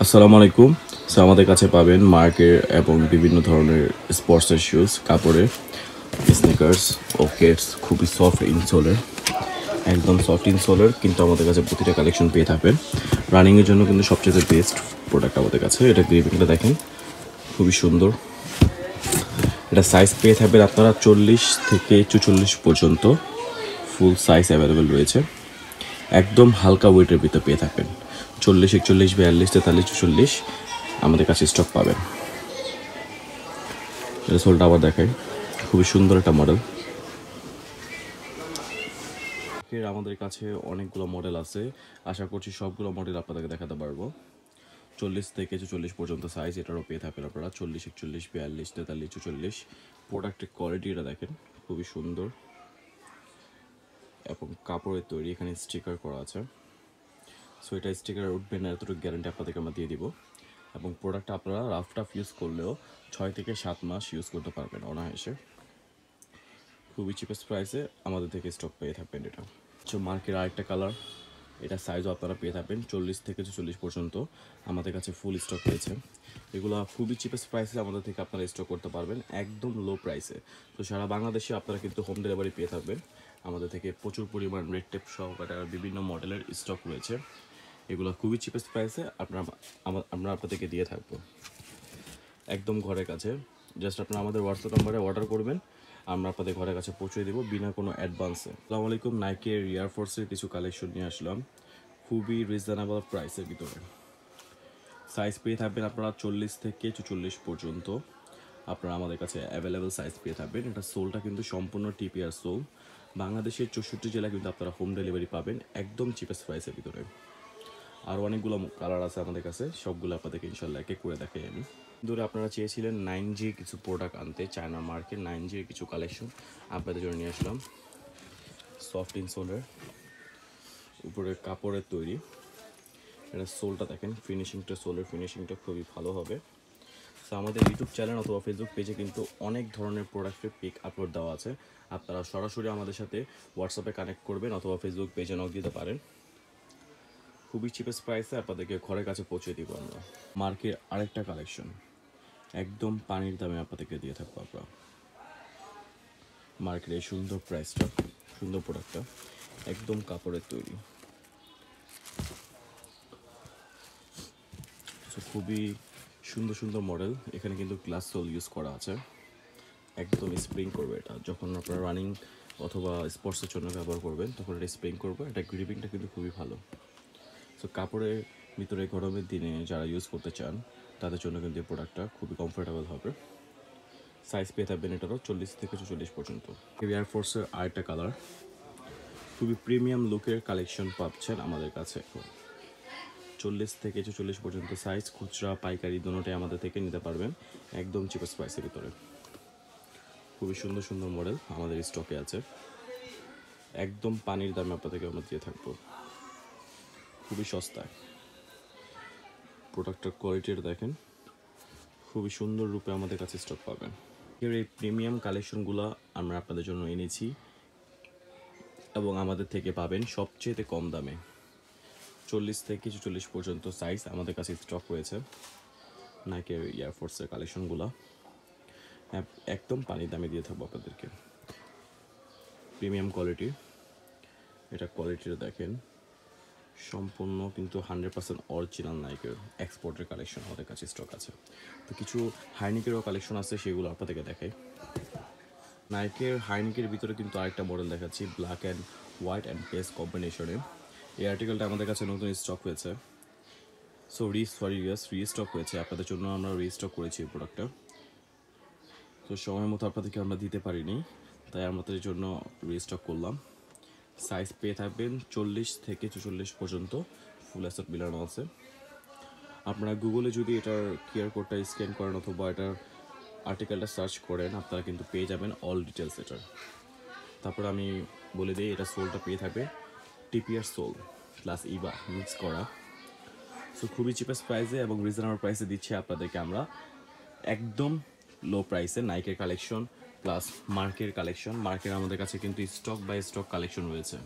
আসসালামু আলাইকুম। সো আমাদের কাছে পাবেন মার্কের এবং বিভিন্ন ধরনের স্পোর্টসের শুজ, কাপড়ের স্নিকার্স, ওকেটস, খুবই সফট ইনসোলের, একদম সফট ইনসোলের, কিন্তু আমাদের কাছে প্রতিটা কালেকশন পেয়ে থাকবেন। রানিংয়ের জন্য কিন্তু সবচেয়ে বেস্ট প্রোডাক্ট আমাদের কাছে। এটা গ্রিপিংটা দেখেন, খুবই সুন্দর। এটা সাইজ পেয়ে থাকবেন আপনারা 40 থেকে 44 পর্যন্ত ফুল সাইজ অ্যাভেলেবেল রয়েছে। একদম হালকা ওয়েটের ভিতর পেয়ে থাকবেন। 40, 41, 42, 43, 44 আমাদের কাছে স্টক পাবেন। এটা সোলটা আবার দেখাই, খুবই সুন্দর একটা মডেল। আমাদের কাছে অনেকগুলো মডেল আছে, আশা করছি সবগুলো মডেল আপনাদেরকে দেখাতে পারবো। 40 থেকে 44 পর্যন্ত সাইজ এটারও পেয়ে থাকবেন আপনারা। 40, 41, 42, 43, 44 প্রোডাক্টের কোয়ালিটিটা দেখেন, খুবই সুন্দর এবং কাপড়ের তৈরি। এখানে স্টিকার করা আছে। সো এটা স্টিকার উঠবে না এতটুকু গ্যারান্টি আপনাদেরকে আমরা দিয়ে দিব। এবং প্রোডাক্টটা আপনারা রাফ টাফ ইউজ করলেও 6 থেকে 7 মাস ইউজ করতে পারবেন অনায়াসে। খুবই চিপেস্ট প্রাইসে আমাদের থেকে স্টক পেয়ে থাকবেন। এটা হচ্ছে মার্কের আরেকটা কালার। এটা সাইজও আপনারা পেয়ে থাকবেন 40 থেকে 44 পর্যন্ত আমাদের কাছে ফুল স্টক রয়েছে। এগুলো খুবই চিপেস্ট প্রাইসে আমাদের থেকে আপনারা স্টক করতে পারবেন, একদম লো প্রাইসে। তো সারা বাংলাদেশে আপনারা কিন্তু হোম ডেলিভারি পেয়ে থাকবেন আমাদের থেকে। প্রচুর পরিমাণ রেড টেপ সহকারে বিভিন্ন মডেলের স্টক রয়েছে। এগুলো খুবই চিপেস্ট প্রাইসে আমরা আপনাদেরকে দিয়ে থাকবো একদম ঘরের কাছে। জাস্ট আপনারা আমাদের হোয়াটসঅ্যাপ নাম্বারে অর্ডার করবেন, আমরা আপনাদের ঘরের কাছে পৌঁছে দেবো বিনা কোনো অ্যাডভান্সে। আসসালামু আলাইকুম। নাইকের এয়ারফোর্সের কিছু কালেকশন নিয়ে আসলাম খুবই রিজনেবল প্রাইসের ভিতরে। সাইজ পেয়ে থাকবেন আপনারা 40 থেকে 44 পর্যন্ত আপনারা আমাদের কাছে অ্যাভেলেবেল সাইজ পেয়ে থাকবেন। এটা সোলটা কিন্তু সম্পূর্ণ টিপিআর সোল। বাংলাদেশের 64 জেলা কিন্তু আপনারা হোম ডেলিভারি পাবেন একদম চিপেস্ট প্রাইসের ভিতরে। আর অনেকগুলো কালার আছে আমাদের কাছে, সবগুলো আপনাদেরকে ইনশাল্লাহ একে করে দেখাই আমি। ধরে আপনারা চেয়েছিলেন 9G কিছু প্রোডাক্ট আনতে, চায়না মার্কেট 9G কিছু কালেকশন আপনাদের জন্য নিয়ে আসলাম। সফট ইনসোলের উপরে কাপড়ের তৈরি। এটা সোলটা দেখেন, ফিনিশিংটা, সোলের ফিনিশিংটা খুবই ভালো হবে। তো আমাদের ইউটিউব চ্যানেল অথবা ফেসবুক পেজে কিন্তু অনেক ধরনের প্রোডাক্টের পিক আপলোড দেওয়া আছে। আপনারা সরাসরি আমাদের সাথে হোয়াটসঅ্যাপে কানেক্ট করবেন অথবা ফেসবুক পেজে নক দিতে পারেন। খুবই চিপেস্ট প্রাইসে আপনাদেরকে ঘরের কাছে পৌঁছে দিব আমরা। মার্কের আরেকটা কালেকশন একদম পানির দামে আপনাদেরকে দিয়ে থাকবো আমরা। মার্কেটের সুন্দর প্রাইসটা, সুন্দর প্রোডাক্টটা, একদম কাপড়ের তৈরি। খুবই সুন্দর সুন্দর মডেল। এখানে কিন্তু গ্লাস সোল ইউজ করা আছে, একদম স্প্রিং করবে। এটা যখন আপনারা রানিং অথবা স্পোর্টসের জন্য ব্যবহার করবেন তখন এটা স্প্রিং করবে। এটা গ্রিপিংটা কিন্তু খুবই ভালো। সো কাপড়ের ভিতরে গরমের দিনে যারা ইউজ করতে চান তাদের জন্য কিন্তু এই প্রোডাক্টটা খুবই কমফোর্টেবল হবে। সাইজ পেয়ে থাকবেন এটারও 40 থেকে 44 পর্যন্ত। এয়ারফোর্সের আরেকটা কালার, খুবই প্রিমিয়াম লুকের কালেকশন পাচ্ছেন আমাদের কাছে এখন। 40 থেকে 44 পর্যন্ত সাইজ, খুচরা পাইকারি দুটোটাই আমাদের থেকে নিতে পারবেন একদম চিপেস্ট প্রাইসের ভিতরে। খুবই সুন্দর সুন্দর মডেল আমাদের স্টকে আছে, একদম পানির দামে আপনাদেরকে আমরা দিয়ে থাকবো খুবই সস্তায়। প্রোডাক্টের কোয়ালিটিটা দেখেন, খুবই সুন্দর রূপে আমাদের কাছে স্টক পাবেন। এর এই প্রিমিয়াম কালেকশনগুলো আমরা আপনাদের জন্য এনেছি এবং আমাদের থেকে পাবেন সবচেয়ে কম দামে। 40 থেকে 44 পর্যন্ত সাইজ আমাদের কাছে স্টক রয়েছে। নাইকের এয়ারফোর্সের কালেকশনগুলো একদম পানির দামে দিয়ে থাকবো আপনাদেরকে, প্রিমিয়াম কোয়ালিটি। এটা কোয়ালিটিটা দেখেন, সম্পূর্ণ কিন্তু 100% অরিজিনাল নাইকের এক্সপোর্টের কালেকশন আমাদের কাছে স্টক আছে। তো কিছু হাইনিকেরও কালেকশন আছে, সেগুলো আপনাদেরকে দেখাই। নাইকের হাইনিকের ভিতরে কিন্তু আরেকটা মডেল দেখাচ্ছি, black and white and paste কম্বিনেশনে। এই আর্টিকেলটা আমাদের কাছে নতুন স্টক হয়েছে। সো রিস্টক হয়েছে আপনাদের জন্য, আমরা রিস্টক করেছি এই প্রোডাক্টটা। তো সময় মতো আপনাদেরকে আমরা দিতে পারিনি, তাই আমাদের জন্য রিস্টক করলাম। সাইজ পেয়ে থাকবেন 40 থেকে 44 পর্যন্ত, ফুল অ্যাসেট মিলানো আছে। আপনারা গুগলে যদি এটার কিউআর কোডটা স্ক্যান করেন অথবা এটার আর্টিকেলটা সার্চ করেন আপনারা কিন্তু পেয়ে যাবেন অল ডিটেলস এটার। তারপর আমি বলে দিই, এটা সোলটা পেয়ে থাকবে টিপিআর সোল প্লাস ইবা মিক্স করা। সো খুবই চিপেস্ট প্রাইসে এবং রিজনেবল প্রাইসে দিচ্ছে আপনাদেরকে আমরা একদম লো প্রাইসে নাইকের কালেকশন প্লাস মার্কের কালেকশন। মার্কের আমাদের কাছে কিন্তু স্টক বাই স্টক কালেকশন রয়েছে।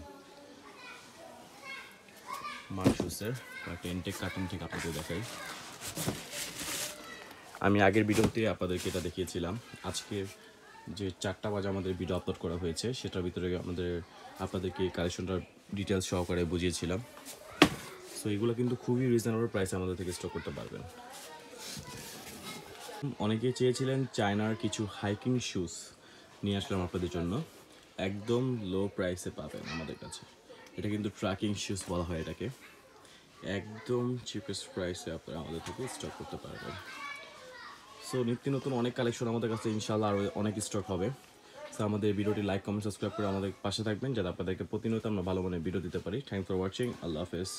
মার্ক শুসের কয়েকটা ইনটেক কার্টুন থেকে আপনাদের দেখাই। আমি আগের ভিডিওতে আপনাদেরকে এটা দেখিয়েছিলাম। আজকে যে 4টা বাজে আমাদের ভিডিও আপলোড করা হয়েছে সেটার ভিতরে আপনাদেরকে কালেকশনটার ডিটেলস সহকারে বুঝিয়েছিলাম। সো এগুলো কিন্তু খুবই রিজনেবল প্রাইসে আমাদের থেকে স্টক করতে পারবেন। অনেকেই চেয়েছিলেন চায়নার কিছু হাইকিং শুজ নিয়ে আসলাম আপনাদের জন্য, একদম লো প্রাইসে পাবেন আমাদের কাছে। এটা কিন্তু ট্র্যাকিং শুজ বলা হয় এটাকে। একদম চিপেস্ট প্রাইসে আপনারা আমাদের থেকে স্টক করতে পারবেন। সো নিত্য নতুন অনেক কালেকশন আমাদের কাছে ইনশাআল্লাহ আরও অনেক স্টক হবে। সো আমাদের ভিডিওটি লাইক কমেন্ট সাবস্ক্রাইব করে আমাদের পাশে থাকবেন, যাতে আপনাদেরকে প্রতিনিয়ত আমরা ভালো মানের ভিডিও দিতে পারি। Thank for watching. আল্লাহ হাফেজ।